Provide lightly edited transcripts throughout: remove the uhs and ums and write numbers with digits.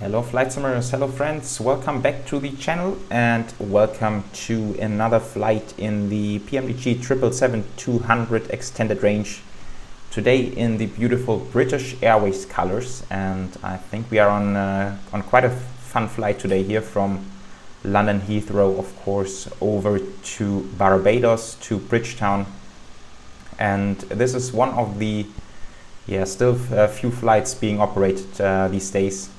Hello flight simmers, hello friends, welcome back to the channel and welcome to another flight in the PMDG 777-200 extended range. Today in the beautiful British Airways colors, and I think we are on quite a fun flight today here from London Heathrow, of course, over to Barbados, to Bridgetown. And this is one of the still a few flights being operated these days.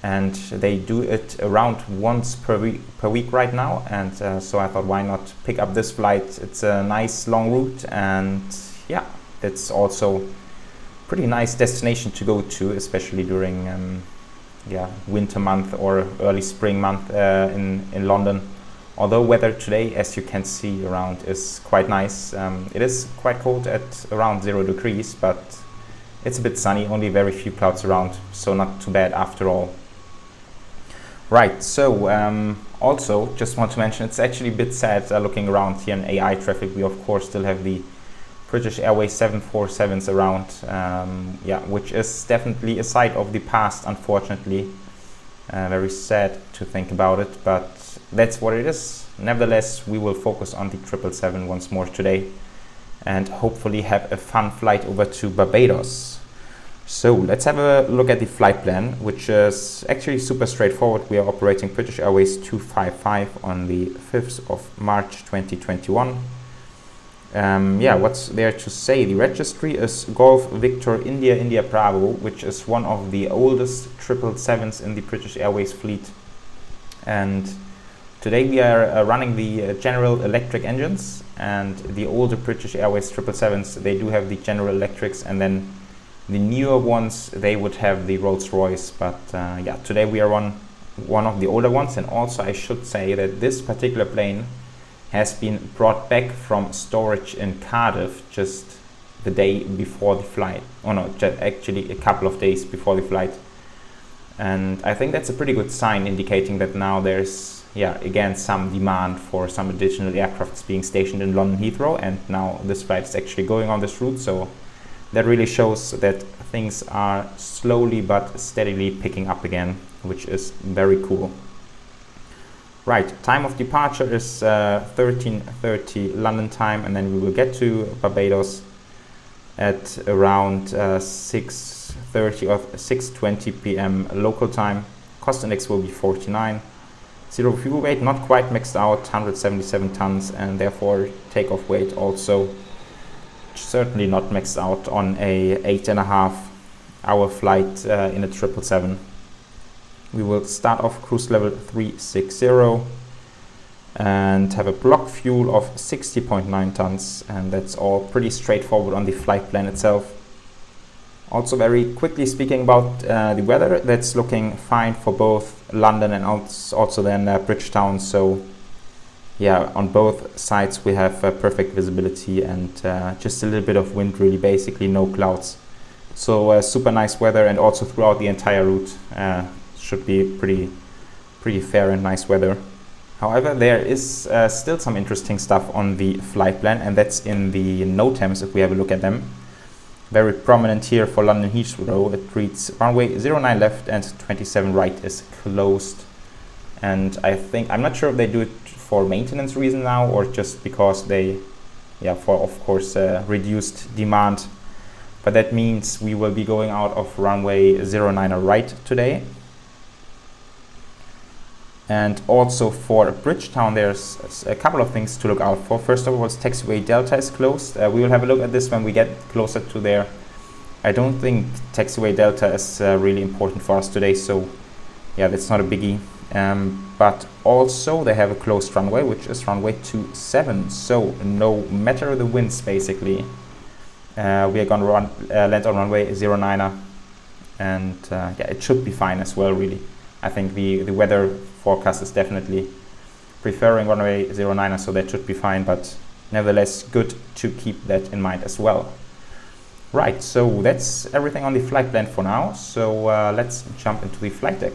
And they do it around once per week right now, and so I thought, why not pick up this flight? It's a nice long route, and yeah, it's also pretty nice destination to go to, especially during winter month or early spring month in London. Although weather today, as you can see around, is quite nice. It is quite cold at around 0 degrees, but it's a bit sunny, only very few clouds around, so not too bad after all. Right, so also just want to mention, it's actually a bit sad looking around here in AI traffic. We of course still have the British Airways 747s around, which is definitely a sight of the past, unfortunately. Very sad to think about it, but that's what it is. Nevertheless, we will focus on the 777 once more today and hopefully have a fun flight over to Barbados. So let's have a look at the flight plan, which is actually super straightforward. We are operating British Airways 255 on the 5th of March 2021. What's there to say? The registry is Golf Victor India India Bravo, which is one of the oldest 777s in the British Airways fleet. And today we are running the General Electric engines, and the older British Airways 777s, they do have the General Electrics, and then the newer ones, they would have the Rolls-Royce, but today we are on one of the older ones. And also I should say that this particular plane has been brought back from storage in Cardiff just the day before the flight. Oh no, actually a couple of days before the flight. And I think that's a pretty good sign, indicating that now there's, again, some demand for some additional aircrafts being stationed in London Heathrow, and now this flight is actually going on this route. So that really shows that things are slowly but steadily picking up again, which is very cool. Right, time of departure is 13:30 London time, and then we will get to Barbados at around 6:30 or 6:20 p.m. local time. Cost index will be 49. Zero fuel weight, not quite maxed out, 177 tons, and therefore takeoff weight also certainly not maxed out on a 8.5-hour flight in a 777. We will start off cruise level 360 and have a block fuel of 60.9 tons, and that's all pretty straightforward on the flight plan itself. Also, very quickly speaking about the weather, that's looking fine for both London and also then Bridgetown. So on both sides we have perfect visibility and just a little bit of wind, really, basically no clouds. So super nice weather, and also throughout the entire route should be pretty fair and nice weather. However, there is still some interesting stuff on the flight plan, and that's in the NOTAMs if we have a look at them. Very prominent here for London Heathrow. It reads runway 09 left and 27 right is closed. And I'm not sure if they do it for maintenance reason now, or just because they, for of course reduced demand. But that means we will be going out of runway 09 right today. And also for Bridgetown, there's a couple of things to look out for. First of all, taxiway Delta is closed. We will have a look at this when we get closer to there. I don't think taxiway Delta is really important for us today, so that's not a biggie. But also they have a closed runway, which is runway 27. So no matter the winds, basically, we are going to land on runway 09, and it should be fine as well, really. I think the weather forecast is definitely preferring runway 09, so that should be fine, but nevertheless good to keep that in mind as well. Right, so that's everything on the flight plan for now. So let's jump into the flight deck.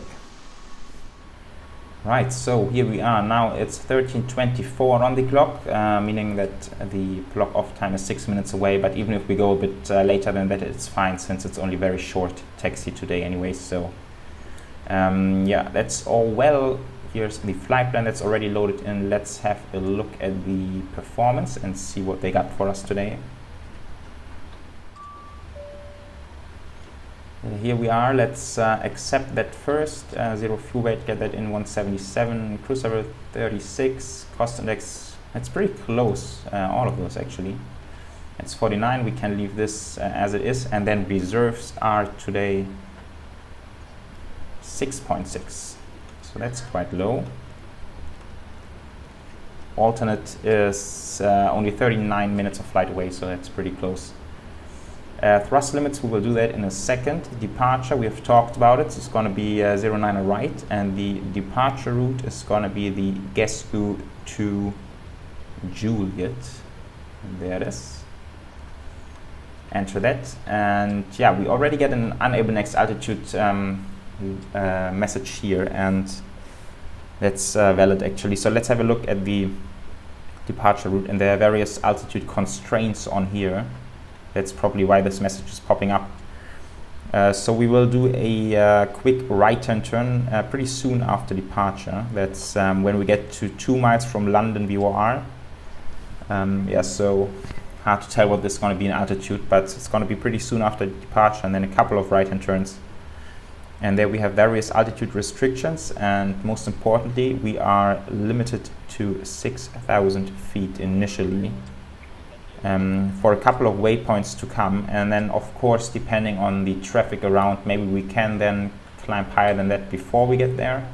Right, so here we are now. It's 13:24 on the clock, meaning that the block off time is 6 minutes away, but even if we go a bit later than that, it's fine, since it's only very short taxi today anyway. So Yeah, that's all well. Here's the flight plan that's already loaded in. Let's have a look at the performance and see what they got for us today. Here we are. Let's accept that first. Zero fuel weight, get that in 177. Cruise level 36. Cost index, it's pretty close. All of those actually. It's 49. We can leave this as it is. And then reserves are today 6.6. So that's quite low. Alternate is only 39 minutes of flight away, so that's pretty close. Thrust limits, we will do that in a second. Departure, we have talked about it. It's going to be 09 right, and the departure route is going to be the Gescu to Juliet. There it is. Enter that, and yeah, we already get an unable next altitude message here, and that's valid actually. So let's have a look at the departure route, and there are various altitude constraints on here. That's probably why this message is popping up. So we will do a quick right-hand turn pretty soon after departure. That's when we get to 2 miles from London VOR. Yeah, so hard to tell what this is going to be in altitude, but it's going to be pretty soon after departure, and then a couple of right-hand turns. And there we have various altitude restrictions, and most importantly, we are limited to 6,000 feet initially for a couple of waypoints to come. And then, of course, depending on the traffic around, maybe we can then climb higher than that before we get there,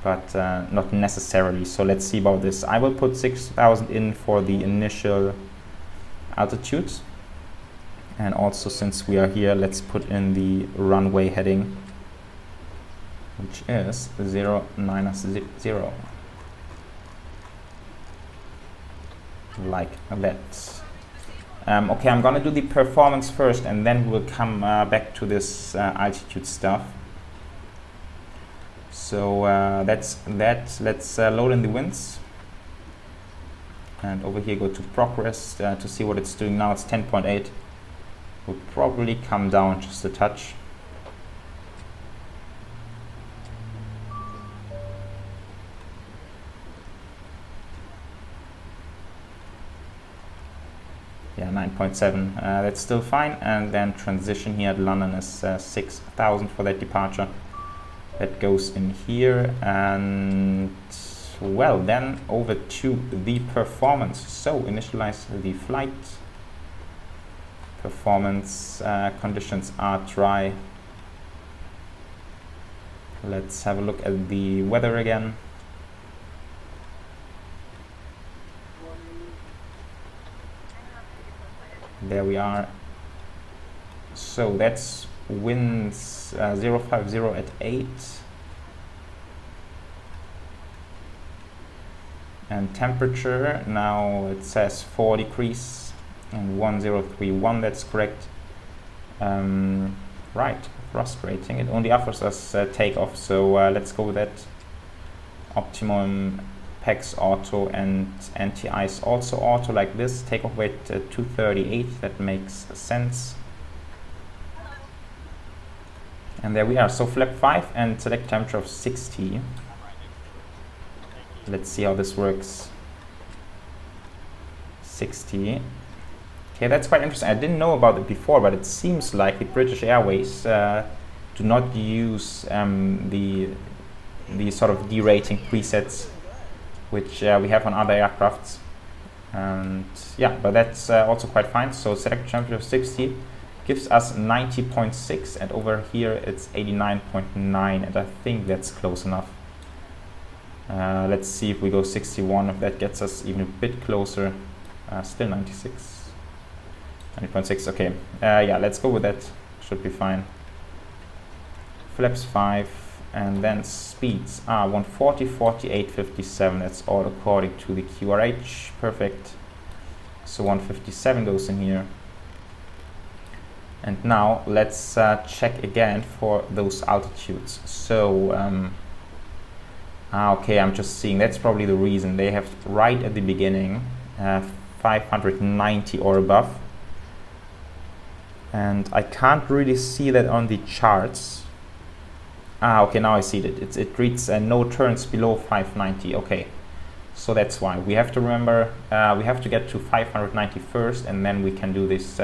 but not necessarily. So let's see about this. I will put 6,000 in for the initial altitude. And also, since we are here, let's put in the runway heading, which is 090, like that. Okay, I'm gonna do the performance first, and then we'll come back to this altitude stuff. So that's that. Let's load in the winds. And over here, go to progress to see what it's doing now. It's 10.8. Will probably come down just a touch. Yeah, 9.7. That's still fine. And then transition here at London is 6,000 for that departure. That goes in here, and well, then over to the performance. So initialize the flight. Performance conditions are dry. Let's have a look at the weather again. There we are. So that's winds 050 at 8. And temperature, now it says 4 degrees. And 1031, that's correct. Right, thrust rating. It only offers us takeoff, so let's go with that. Optimum PEX auto and anti-ice also auto like this. Takeoff weight 238, that makes sense. And there we are. So flap 5 and select temperature of 60. Let's see how this works. 60. Okay, that's quite interesting. I didn't know about it before, but it seems like the British Airways do not use the sort of derating presets which we have on other aircrafts. And yeah, but that's also quite fine. So select temperature of 60 gives us 90.6, and over here it's 89.9, and I think that's close enough. Let's see if we go 61, if that gets us even a bit closer. Still 96. 90.6, okay. Yeah, let's go with that. Should be fine. Flaps 5, and then speeds are 140, 48, 57. That's all according to the QRH. Perfect. So 157 goes in here. And now let's check again for those altitudes. So, okay, I'm just seeing that's probably the reason. They have right at the beginning 590 or above. And I can't really see that on the charts. Okay, now I see it. It reads no turns below 590. Okay, so that's why. We have to remember, we have to get to 590 first, and then we can do this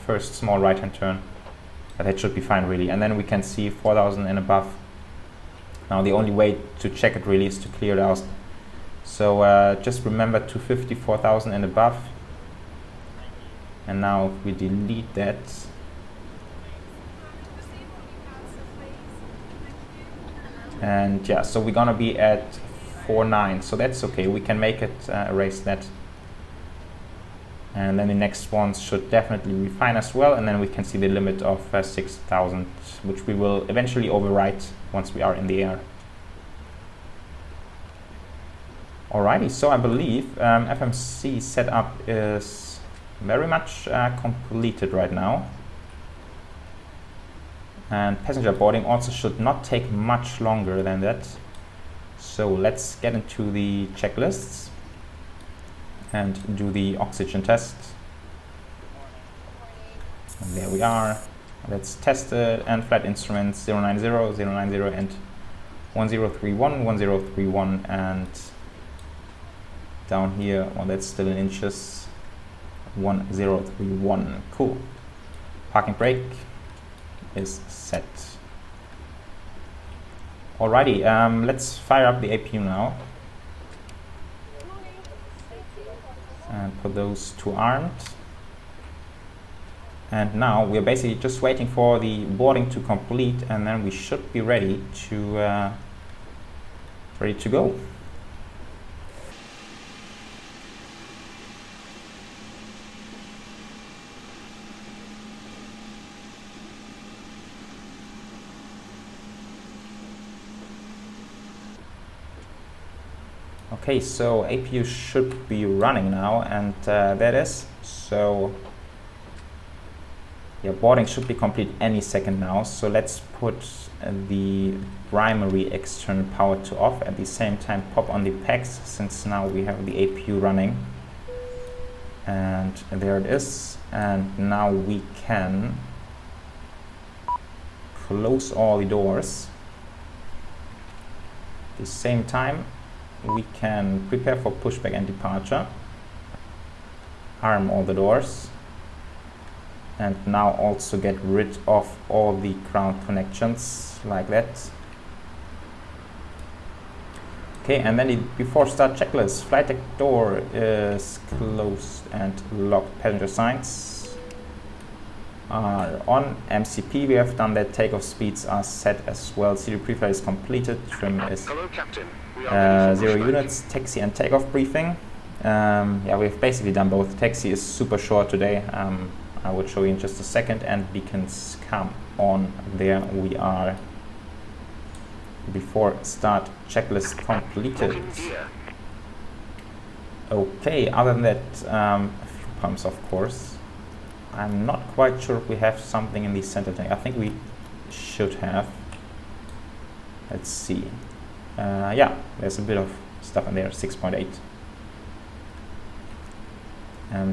first small right-hand turn. But that should be fine, really. And then we can see 4,000 and above. Now the only way to check it really is to clear it out. So just remember 250, 4,000 and above. And now if we delete that, and yeah, so we're gonna be at 4.9, so that's okay. We can make it erase that, and then the next ones should definitely be fine as well. And then we can see the limit of 6,000, which we will eventually overwrite once we are in the air. Alrighty, so I believe FMC setup is very much completed right now, and passenger boarding also should not take much longer than that. So let's get into the checklists and do the oxygen test. And there we are. Let's test it, and flight instruments 090, 090 and 1031, 1031, and down here, well, that's still in inches, 1031. Cool. Parking brake is set. Alrighty, let's fire up the APU now and put those to armed. And now we're basically just waiting for the boarding to complete, and then we should be ready to go. Okay, so APU should be running now, and that is, so yeah, boarding should be complete any second now. So let's put the primary external power to off, at the same time pop on the packs, since now we have the APU running. And there it is, and now we can close all the doors. At the same time we can prepare for pushback and departure, arm all the doors, and now also get rid of all the ground connections like that. Okay, and then the before start checklist. Flight deck door is closed and locked. Passenger signs are on. MCP, we have done that. Takeoff speeds are set as well. CD pre-flight is completed. Trim is Hello, Captain. 0 units. Taxi and takeoff briefing. Yeah, we've basically done both. Taxi is super short today. I will show you in just a second, and beacons come on. There we are. Before start checklist completed. Okay, other than that, fuel pumps, of course. I'm not quite sure if we have something in the center tank. I think we should have. Let's see. Yeah, there's a bit of stuff in there, 6.8.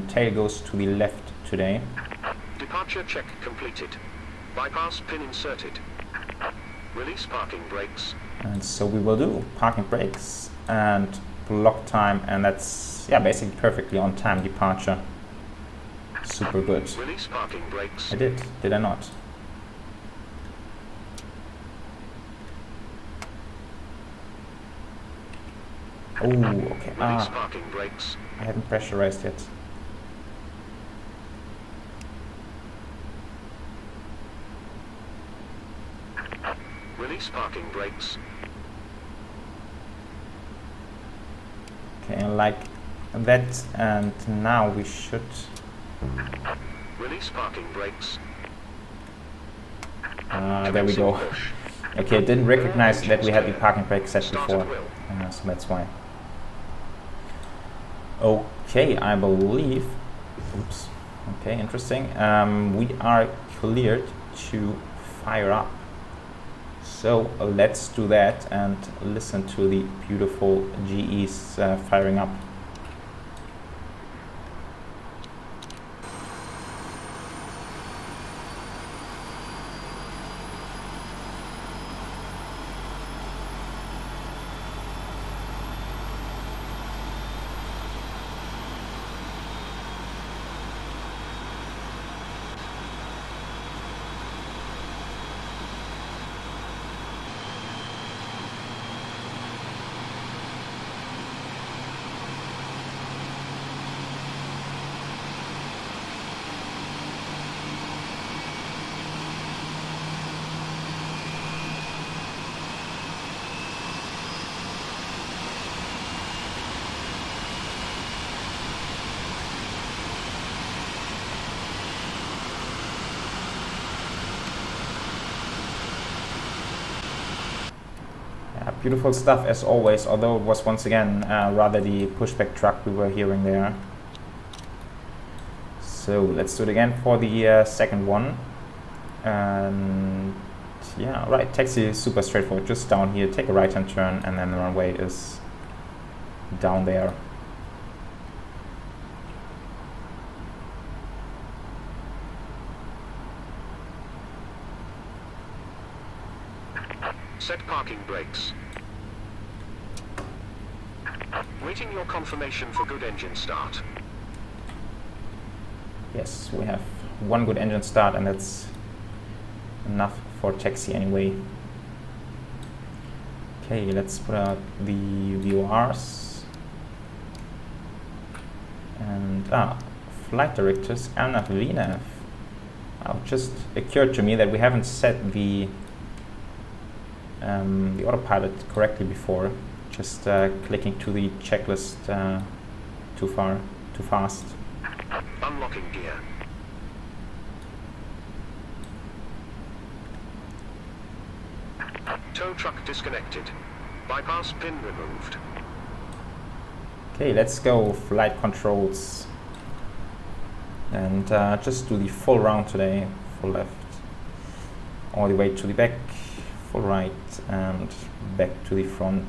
Tail goes to the left today. Departure check completed. Bypass pin inserted. Release parking brakes. And so we will do parking brakes and block time, and that's, yeah, basically perfectly on time departure. Super good. Release parking brakes. I did I not? Oh, okay. Release parking brakes. I haven't pressurized yet. Release parking brakes. Okay, like that, and now we should. Release parking brakes. There we go. Okay, I didn't recognize that we had the parking brake set before, so that's why. Okay, I believe. Oops. Okay, interesting. We are cleared to fire up. So let's do that and listen to the beautiful GEs firing up. Beautiful stuff as always, although it was once again rather the pushback truck we were hearing there. So let's do it again for the second one. And yeah, right, taxi is super straightforward, just down here, take a right hand turn, and then the runway is down there. Set parking brakes. Waiting your confirmation for good engine start. Yes, we have one good engine start, and that's enough for taxi anyway. Okay, let's put out the VORs. And flight directors, ANAV, VNAV. It just occurred to me that we haven't set the autopilot correctly before. Just clicking to the checklist too fast. Unlocking gear. Tow truck disconnected. Bypass pin removed. Okay, let's go flight controls. And just do the full round today. Full left. All the way to the back. Full right and back to the front.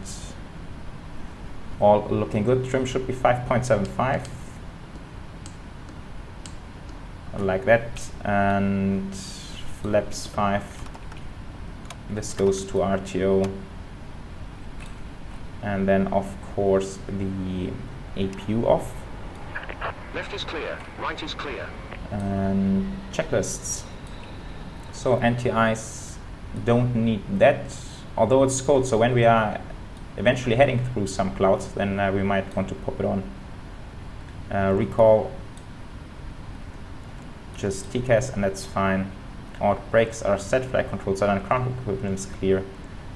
All looking good. Trim should be 5.75. Like that. And flaps 5. This goes to RTO. And then of course the APU off. Left is clear, right is clear. And checklists. So anti-ice, don't need that, although it's cold, so when we are eventually heading through some clouds, then we might want to pop it on. Recall, just TCAS, and that's fine. All brakes are set, flight controls are done, ground equipment is clear.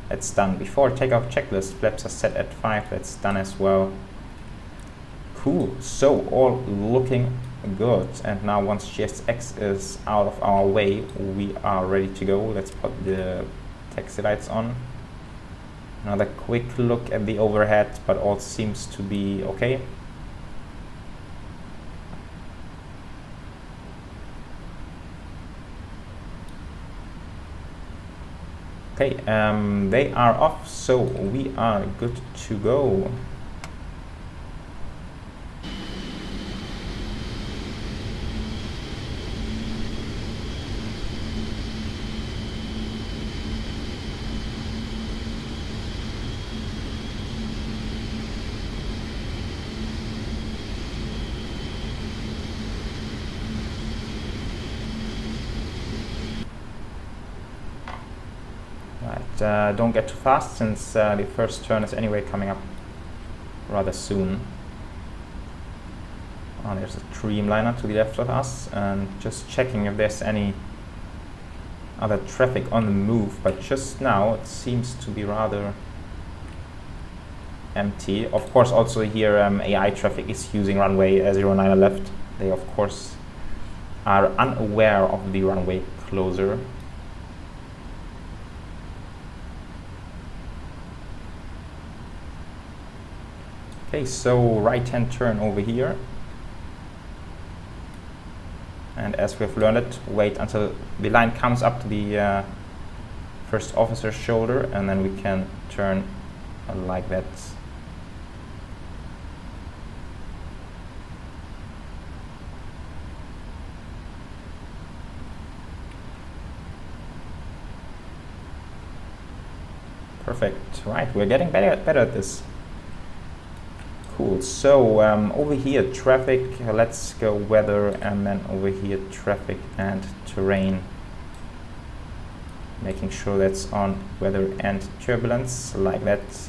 That's done. Before takeoff checklist, flaps are set at 5, that's done as well. Cool, so all looking good. And now once GSX is out of our way, we are ready to go. Let's put the taxi lights on. Another quick look at the overhead, but all seems to be okay. Okay, they are off, so we are good to go. Don't get too fast, since the first turn is anyway coming up rather soon. Oh, there's a Dreamliner to the left of us, and just checking if there's any other traffic on the move, but just now it seems to be rather empty. Of course also here AI traffic is using runway 09 left. They of course are unaware of the runway closure. Okay, so right hand turn over here, and as we've learned it, wait until the line comes up to the first officer's shoulder, and then we can turn like that. Perfect, right, we're getting better at this. Cool, so over here traffic, let's go weather, and then over here traffic and terrain. Making sure that's on weather and turbulence, like that.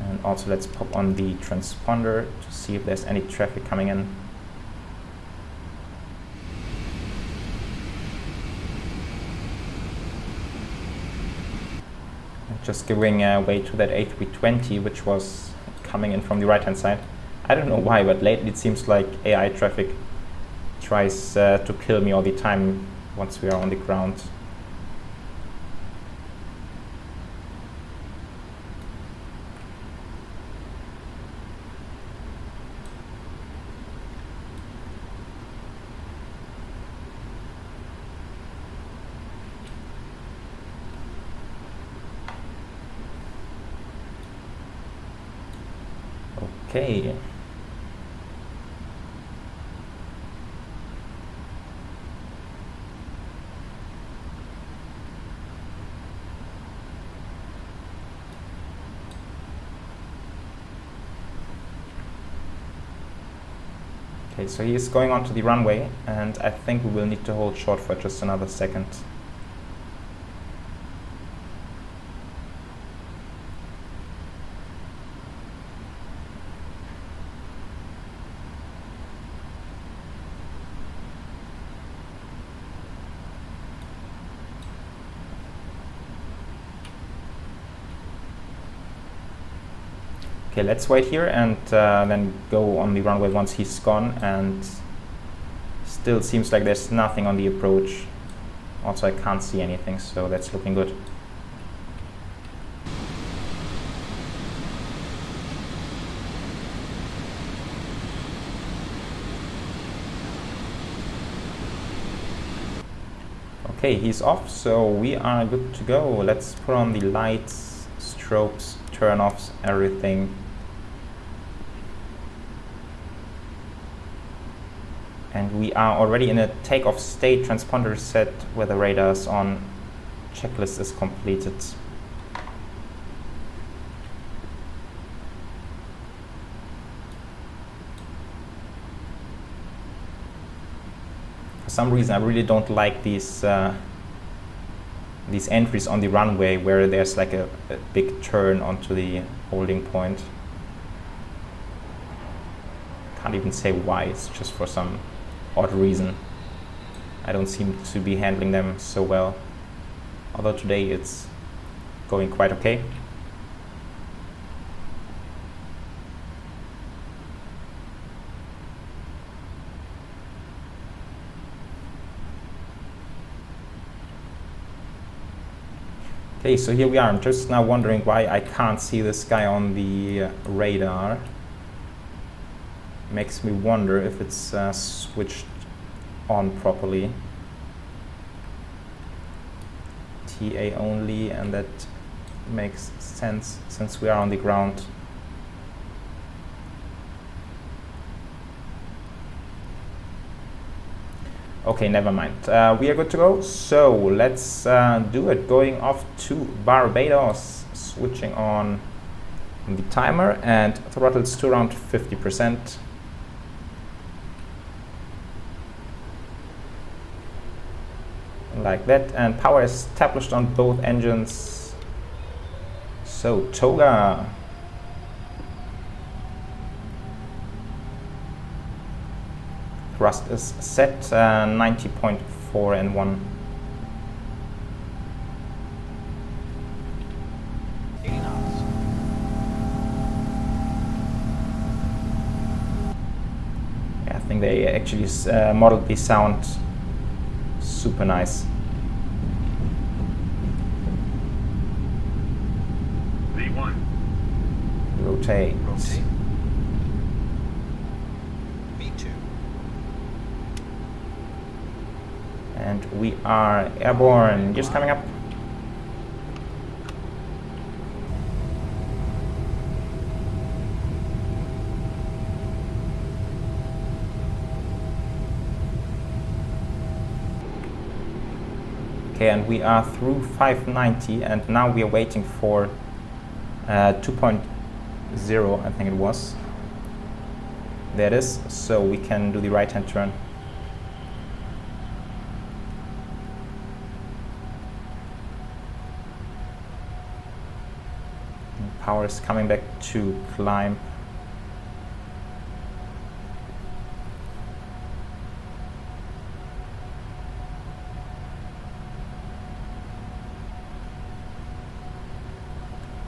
And also let's pop on the transponder to see if there's any traffic coming in. Just giving way to that A320, which was coming in from the right hand side. I don't know why, but lately it seems like AI traffic tries to kill me all the time once we are on the ground. Okay. Okay, so he is going onto the runway, and I think we will need to hold short for just another second. Okay, let's wait here and then go on the runway once he's gone, and still seems like there's nothing on the approach. Also, I can't see anything, so that's looking good. Okay, he's off, so we are good to go. Let's put on the lights, strobes, turn-offs, everything. And we are already in a takeoff state. Transponder set where the radar is on. Checklist is completed. For some reason, I really don't like these entries on the runway where there's like a big turn onto the holding point. Can't even say why. It's just for some odd reason. I don't seem to be handling them so well. Although today it's going quite okay. Okay, so here we are. I'm just now wondering why I can't see this guy on the radar. Makes me wonder if it's switched on properly. TA only, and that makes sense since we are on the ground. Okay, never mind. We are good to go. So let's do it. Going off to Barbados, switching on the timer and throttles to around 50%. Like that, and power is established on both engines. So toga. Thrust is set 90.4 and 1. Yeah, I think they actually modeled the sound super nice. V1. Rotate. Rotate. V2. And we are airborne. Just coming up. Okay, and we are through 590, and now we are waiting for 2.0, I think it was. There it is, so we can do the right-hand turn. And power is coming back to climb.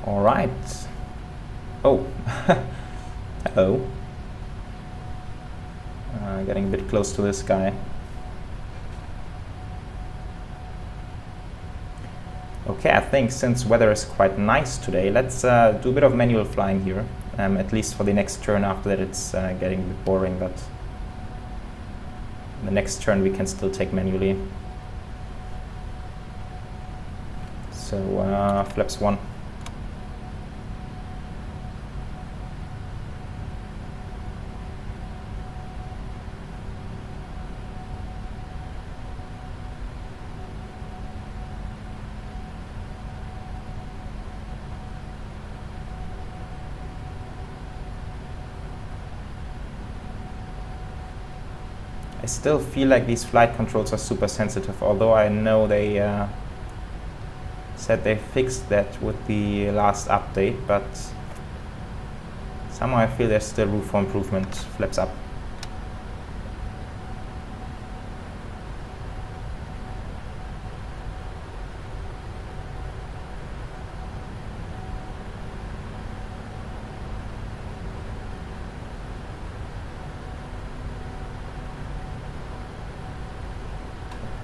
All right. Oh, hello. Getting a bit close to this guy. Okay, I think since weather is quite nice today, let's do a bit of manual flying here. At least for the next turn. After that, it's getting a bit boring, but the next turn we can still take manually. So flaps 1. I still feel like these flight controls are super sensitive, although I know they said they fixed that with the last update, but somehow I feel there's still room for improvement. Flaps up.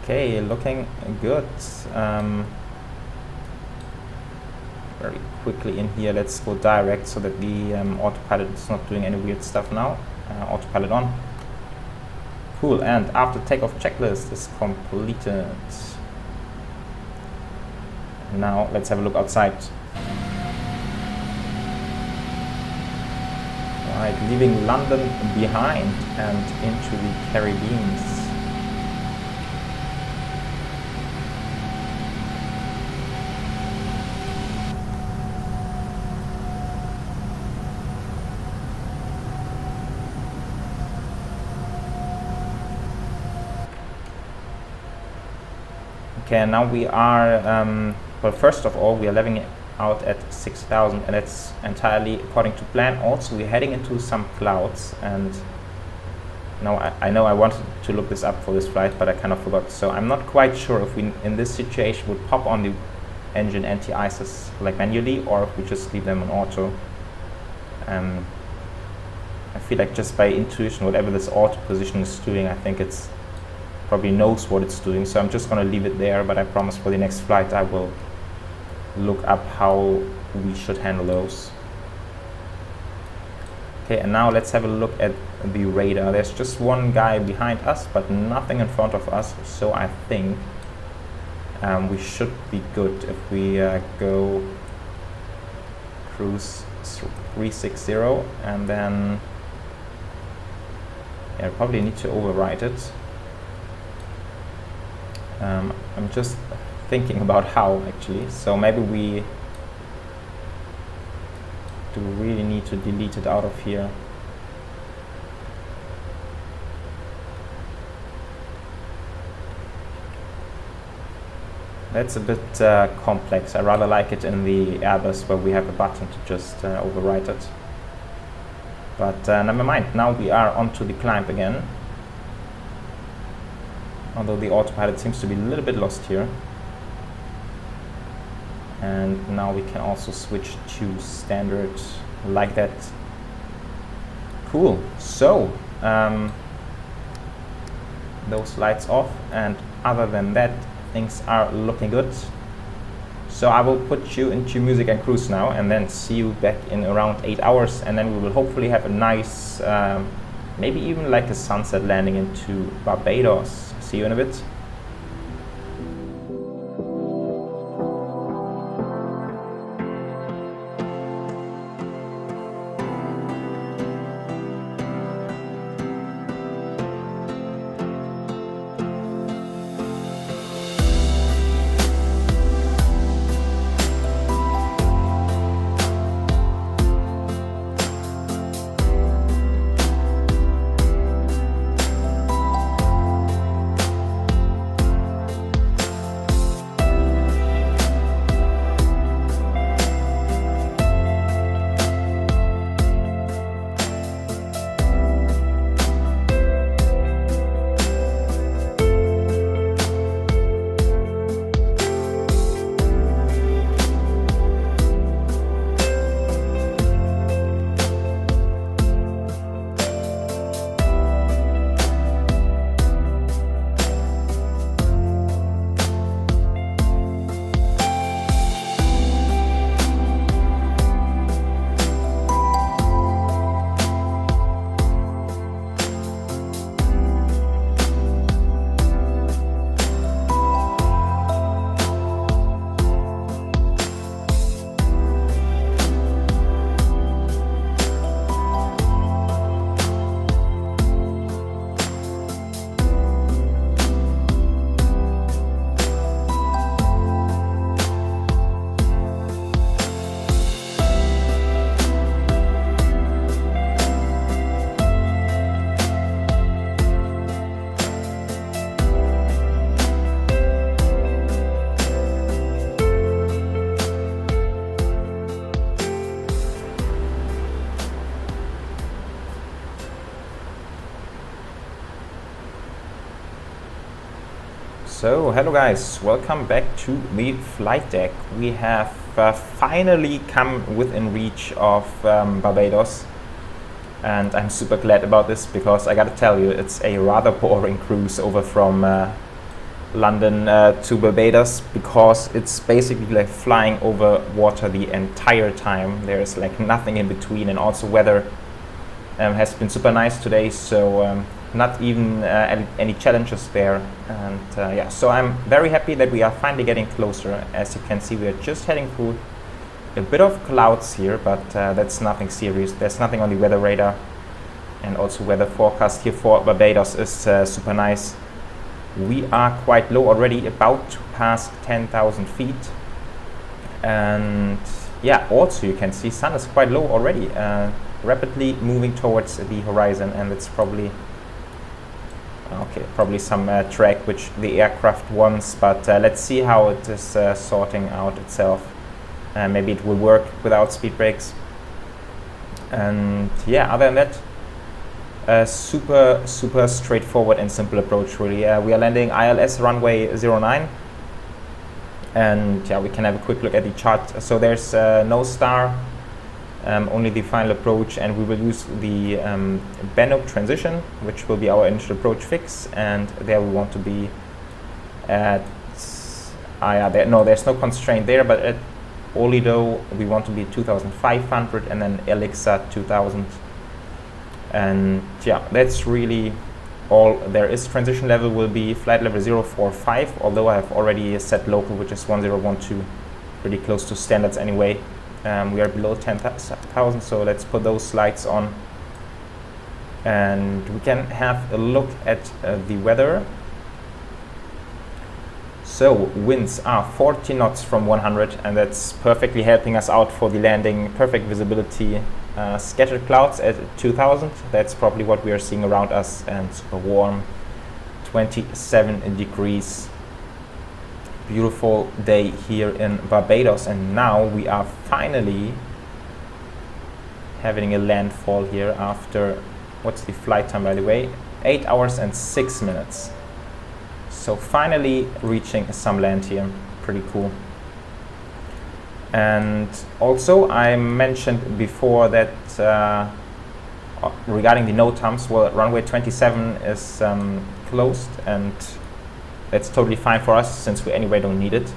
Okay, looking good. Very quickly in here, let's go direct so that the autopilot is not doing any weird stuff now. Autopilot on. Cool, and after takeoff checklist is completed. Now let's have a look outside. Right, leaving London behind and into the Caribbean. Okay, now we are, well, first of all, we are leveling it out at 6,000, and that's entirely according to plan. Also, we're heading into some clouds, and now I know I wanted to look this up for this flight, but I kind of forgot. So I'm not quite sure if we, in this situation, would pop on the engine anti-ices like manually, or if we just leave them on auto. I feel like just by intuition, whatever this auto position is doing, I think it's probably knows what it's doing, so I'm just going to leave it there, but I promise for the next flight I will look up how we should handle those. Okay, and now let's have a look at the radar. There's just one guy behind us, but nothing in front of us, so I think we should be good if we go cruise 360, and then I probably need to overwrite it. I'm just thinking about how, actually. So maybe we do really need to delete it out of here. That's a bit complex. I rather like it in the Airbus where we have a button to just overwrite it. But never mind, now we are onto the climb again. Although the autopilot seems to be a little bit lost here. And now we can also switch to standard like that. Cool. So, those lights off, and other than that, things are looking good. So I will put you into music and cruise now, and then see you back in around 8 hours, and then we will hopefully have a nice, maybe even like a sunset landing into Barbados. See you in a bit. So, hello guys, welcome back to the flight deck. We have finally come within reach of Barbados, and I'm super glad about this because I gotta tell you, it's a rather boring cruise over from London to Barbados, because it's basically like flying over water the entire time. There's like nothing in between, and also weather has been super nice today, so not even any challenges there. And yeah, so I'm very happy that we are finally getting closer. As you can see, we are just heading through a bit of clouds here, but that's nothing serious. There's nothing on the weather radar, and also weather forecast here for Barbados is super nice. We are quite low already, about to pass 10,000 feet, and yeah, also you can see sun is quite low already, rapidly moving towards the horizon, and it's probably probably some track which the aircraft wants, but let's see how it is sorting out itself. Maybe it will work without speed brakes. And yeah, other than that, super straightforward and simple approach really. We are landing ILS runway 09, and yeah, we can have a quick look at the chart. So there's no star, only the final approach, and we will use the Bannock transition, which will be our initial approach fix, and there we want to be at there's no constraint there, but at Olido we want to be 2,500, and then Elixir 2,000, and yeah, that's really all there is. Transition level will be flight level 045, although I have already set local, which is 1012, pretty close to standards anyway. We are below 10,000, so let's put those lights on, and we can have a look at the weather. So winds are 40 knots from 100, and that's perfectly helping us out for the landing. Perfect visibility, scattered clouds at 2,000, that's probably what we are seeing around us, and super warm, 27 degrees. Beautiful day here in Barbados, and now we are finally having a landfall here after, what's the flight time by the way, 8 hours and 6 minutes. So finally reaching some land here, pretty cool. And also I mentioned before that regarding the NOTAMs, well, runway 27 is closed, and that's totally fine for us since we anyway don't need it.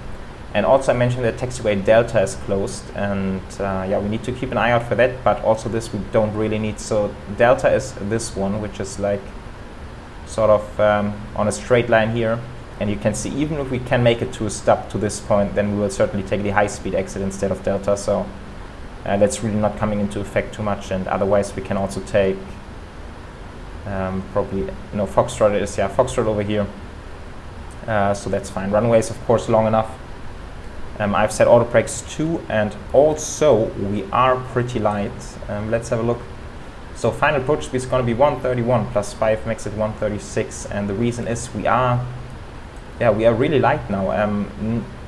And also I mentioned that taxiway Delta is closed, and yeah, we need to keep an eye out for that, but also this we don't really need. So Delta is this one, which is like sort of on a straight line here, and you can see even if we can make it to a stop to this point, then we will certainly take the high speed exit instead of Delta. So that's really not coming into effect too much, and otherwise we can also take probably, no, Foxtrot is, yeah, Foxtrot over here. So that's fine. Runway is of course long enough. I've set auto brakes too, and also we are pretty light. Let's have a look. So final approach speed is going to be 131 plus 5 makes it 136, and the reason is we are really light now.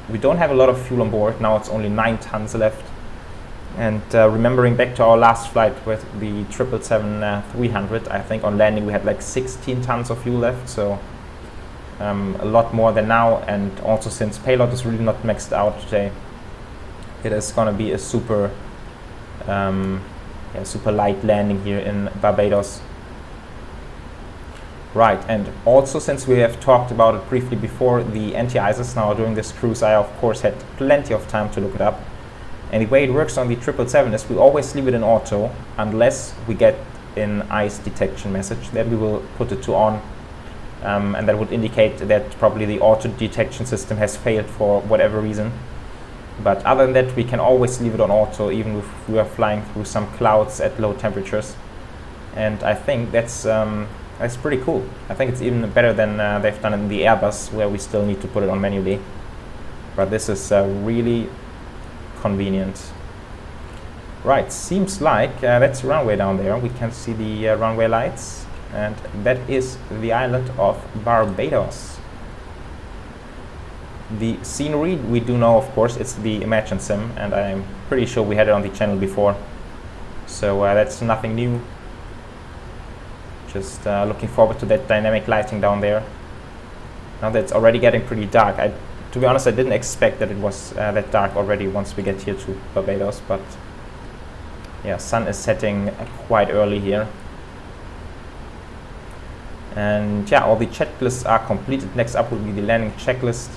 We don't have a lot of fuel on board now. It's only 9 tons left, and remembering back to our last flight with the 777-300, I think on landing we had like 16 tons of fuel left, so a lot more than now. And also since payload is really not maxed out today, it is going to be a super super light landing here in Barbados. Right, and also since we have talked about it briefly before, the anti-ices now during this cruise, I of course had plenty of time to look it up. And the way it works on the 777 is we always leave it in auto unless we get an ice detection message. Then we will put it to on. And that would indicate that probably the auto detection system has failed for whatever reason. But other than that, we can always leave it on auto, even if we are flying through some clouds at low temperatures. And I think that's pretty cool. I think it's even better than they've done in the Airbus, where we still need to put it on manually. But this is really convenient. Right, seems like that's the runway down there. We can see the runway lights. And that is the island of Barbados. The scenery, we do know, of course, it's the ImagineSim, and I'm pretty sure we had it on the channel before. So that's nothing new. Just looking forward to that dynamic lighting down there. Now that it's already getting pretty dark. To be honest, I didn't expect that it was that dark already once we get here to Barbados, but yeah, sun is setting quite early here. And yeah, all the checklists are completed. Next up will be the landing checklist.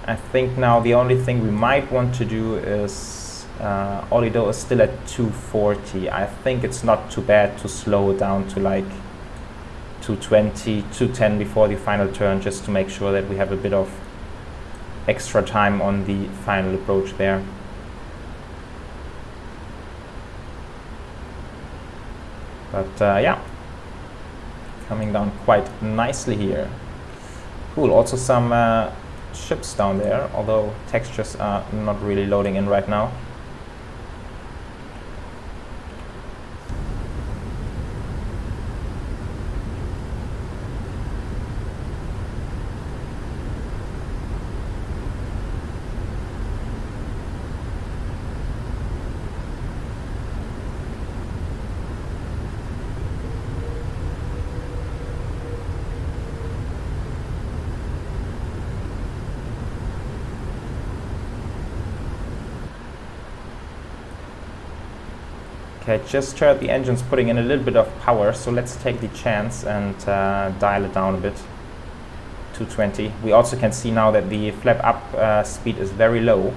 I think now the only thing we might want to do is, Olido is still at 240. I think it's not too bad to slow it down to like 220, 210 before the final turn, just to make sure that we have a bit of extra time on the final approach there. But yeah, coming down quite nicely here. Cool, also some ships down there, although textures are not really loading in right now. Okay, just heard the engines putting in a little bit of power, so let's take the chance and dial it down a bit. 220. We also can see now that the flap up speed is very low.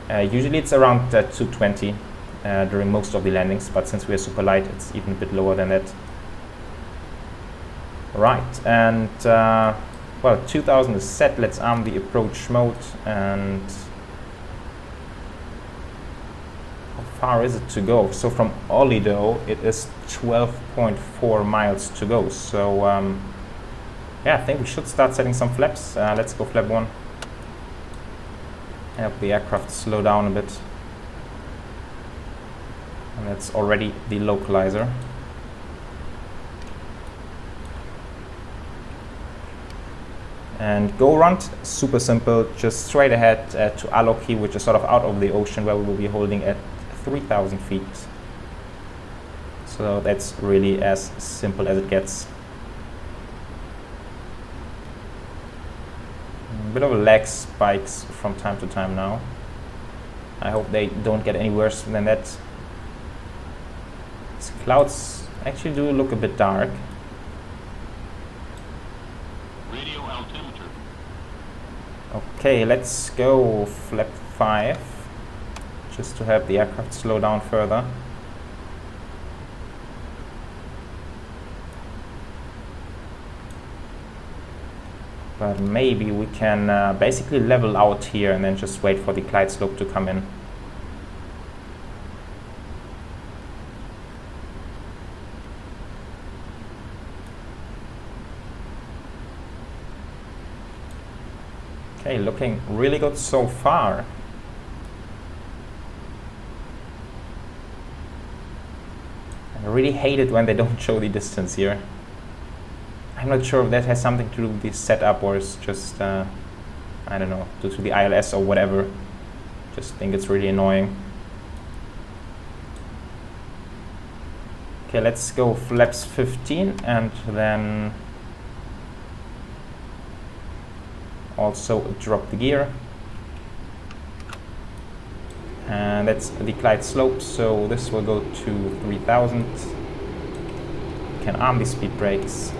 Usually it's around 220 during most of the landings, but since we are super light, it's even a bit lower than that. Right, and well, 2000 is set. Let's arm the approach mode. And how far is it to go? So from Olido it is 12.4 miles to go. So yeah, I think we should start setting some flaps. Let's go flap 1. Help the aircraft slow down a bit. And that's already the localizer. And go around, super simple, just straight ahead to Aloki, which is sort of out of the ocean, where we will be holding at 3,000 feet. So that's really as simple as it gets. A bit of a lag spikes from time to time now. I hope they don't get any worse than that. These clouds actually do look a bit dark. Radio altimeter. Okay, let's go flap 5, just to help the aircraft slow down further. But maybe we can basically level out here and then just wait for the glide slope to come in. Okay, looking really good so far. I really hate it when they don't show the distance here. I'm not sure if that has something to do with the setup or it's just, I don't know, due to the ILS or whatever. Just think it's really annoying. Okay, let's go flaps 15 and then also drop the gear. And that's the glide slope, so this will go to 3000. Can arm the speed brakes.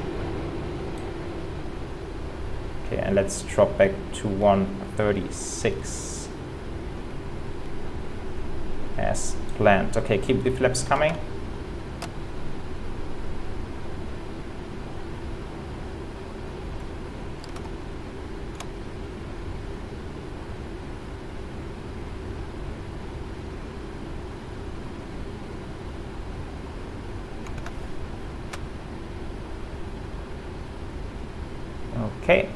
Okay, and let's drop back to 136 as planned. Okay, keep the flaps coming. Okay.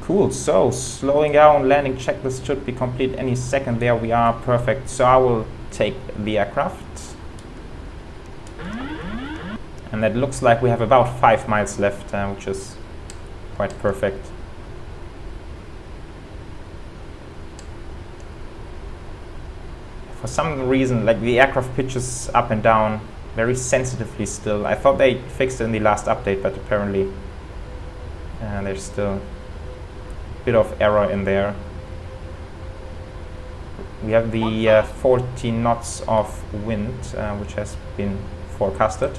Cool, so slowing down, landing checklist should be complete any second. There we are, perfect. So I will take the aircraft. And that looks like we have about 5 miles left, which is quite perfect. For some reason, like the aircraft pitches up and down very sensitively still. I thought they fixed it in the last update, but apparently And there's still a bit of error in there. We have the 40 knots of wind, which has been forecasted.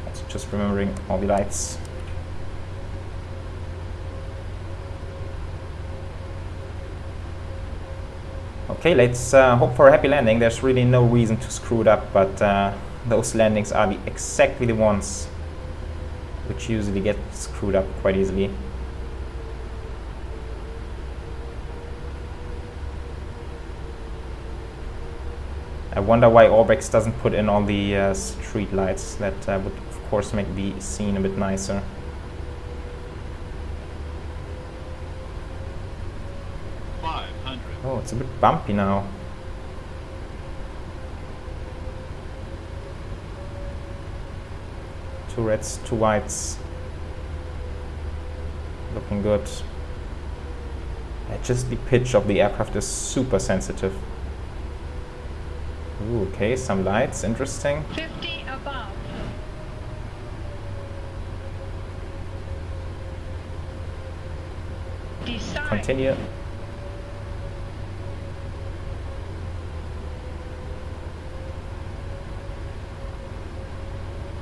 Also just remembering all the lights. Okay, let's hope for a happy landing. There's really no reason to screw it up, but those landings are exactly the ones which usually get screwed up quite easily. I wonder why ORBX doesn't put in all the street lights. That would of course make the scene a bit nicer. Oh, it's a bit bumpy now. Two reds, two whites. Looking good. Just the pitch of the aircraft is super sensitive. Ooh, okay, some lights, interesting. 50 above. Decide. Continue.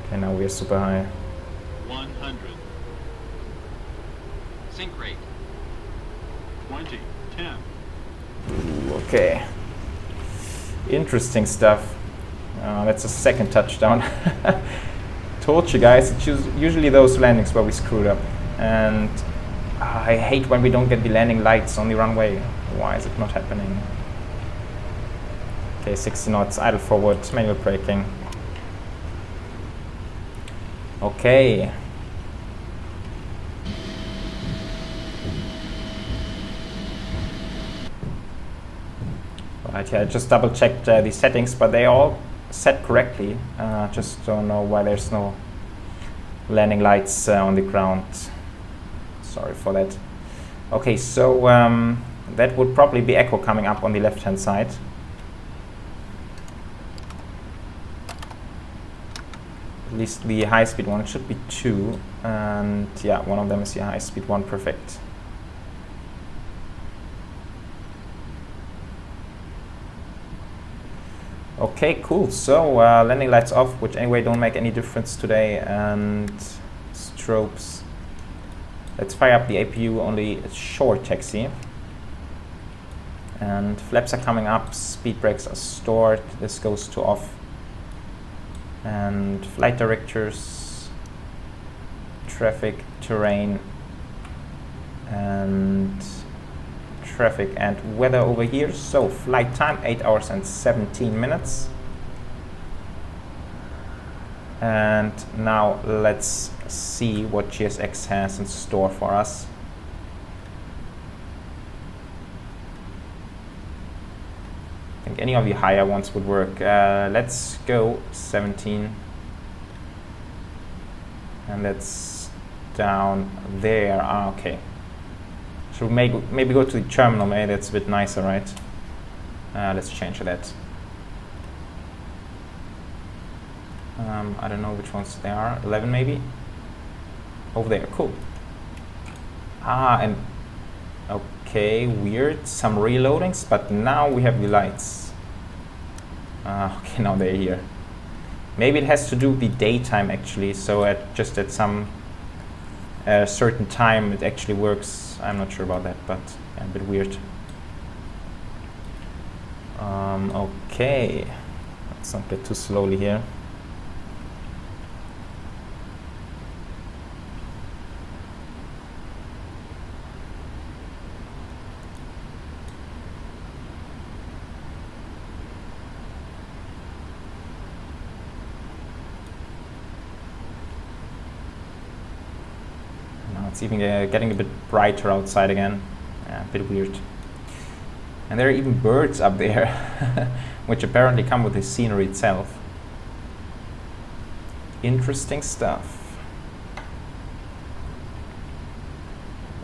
Okay, now we're super high. 100. Sync rate. 20. 10. Ooh, okay. Interesting stuff. That's a second touchdown. Told you guys, it's usually those landings where we screwed up. And I hate when we don't get the landing lights on the runway. Why is it not happening? Okay, 60 knots, idle forward, manual braking. Okay. Right, yeah, I just double checked the settings, but they all set correctly. Just don't know why there's no landing lights on the ground. Sorry for that. Okay, so that would probably be echo coming up on the left hand side. At least the high speed one, it should be 2, and yeah, one of them is the high speed one, perfect. Okay, cool. So landing lights off, which anyway don't make any difference today, and strobes. Let's fire up the APU, only a short taxi. And flaps are coming up, speed brakes are stored, this goes to off. And flight directors, traffic, terrain, and traffic and weather over here. So flight time 8 hours and 17 minutes. And now let's see what GSX has in store for us. I think any of the higher ones would work. Let's go 17. And that's down there. Ah, okay. Should we maybe go to the terminal? Maybe that's a bit nicer, right? Let's change that. I don't know which ones they are. 11 maybe? Over there, cool. Ah, and okay, weird. Some reloadings, but now we have the lights. Okay, now they're here. Maybe it has to do with the daytime actually, so just at some certain time it actually works. I'm not sure about that, but yeah, a bit weird. Okay, let's not get too slowly here. It's even getting a bit brighter outside again. Yeah, a bit weird. And there are even birds up there, which apparently come with the scenery itself. Interesting stuff.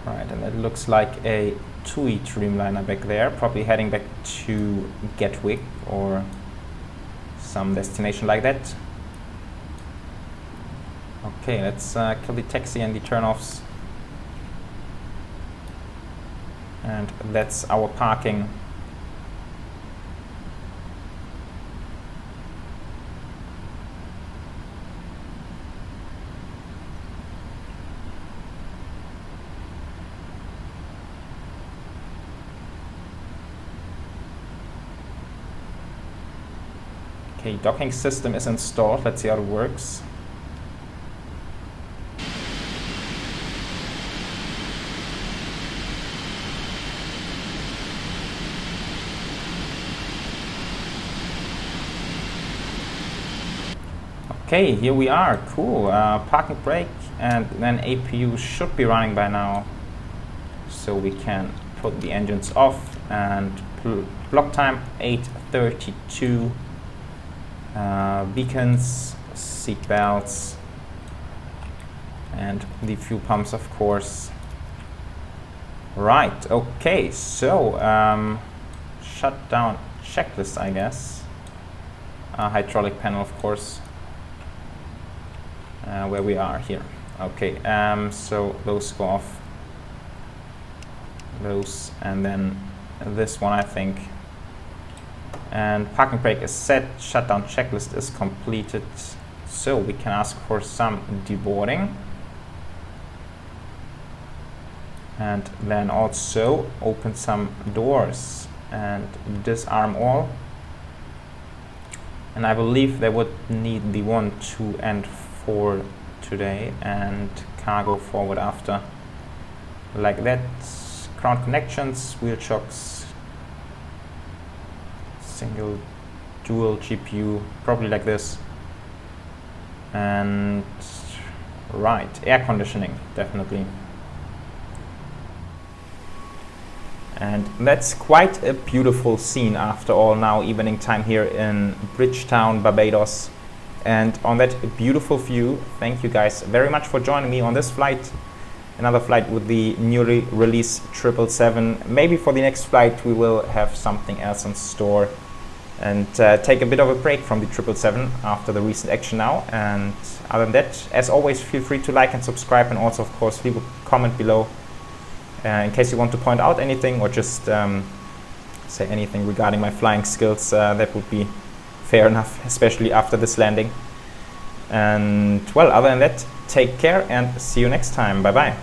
Alright, and it looks like a TUI Dreamliner back there, probably heading back to Gatwick or some destination like that. Okay, let's kill the taxi and the turn-offs. And that's our parking. Okay, docking system is installed. Let's see how it works. Okay, here we are. Cool. Parking brake, and then APU should be running by now. So we can put the engines off, and block time 8:32. Beacons, seat belts, and the fuel pumps, of course. Right, okay, so shutdown checklist, I guess. Hydraulic panel, of course, where we are here. Okay, so those go off. Those, and then this one, I think. And parking brake is set, shutdown checklist is completed, so we can ask for some deboarding. And then also open some doors and disarm all. And I believe they would need the 1, 2, and 4 today, and cargo forward after. Like that. Ground connections, wheel chocks, single, dual GPU, probably like this. And right, air conditioning, definitely. And that's quite a beautiful scene after all now, evening time here in Bridgetown, Barbados. And on that beautiful view, thank you guys very much for joining me on this flight. Another flight with the newly released 777. Maybe for the next flight we will have something else in store and take a bit of a break from the 777 after the recent action now. And other than that, as always, feel free to like and subscribe, and also of course leave a comment below in case you want to point out anything or just say anything regarding my flying skills. That would be fair enough, especially after this landing. And well, other than that, take care and see you next time. Bye bye.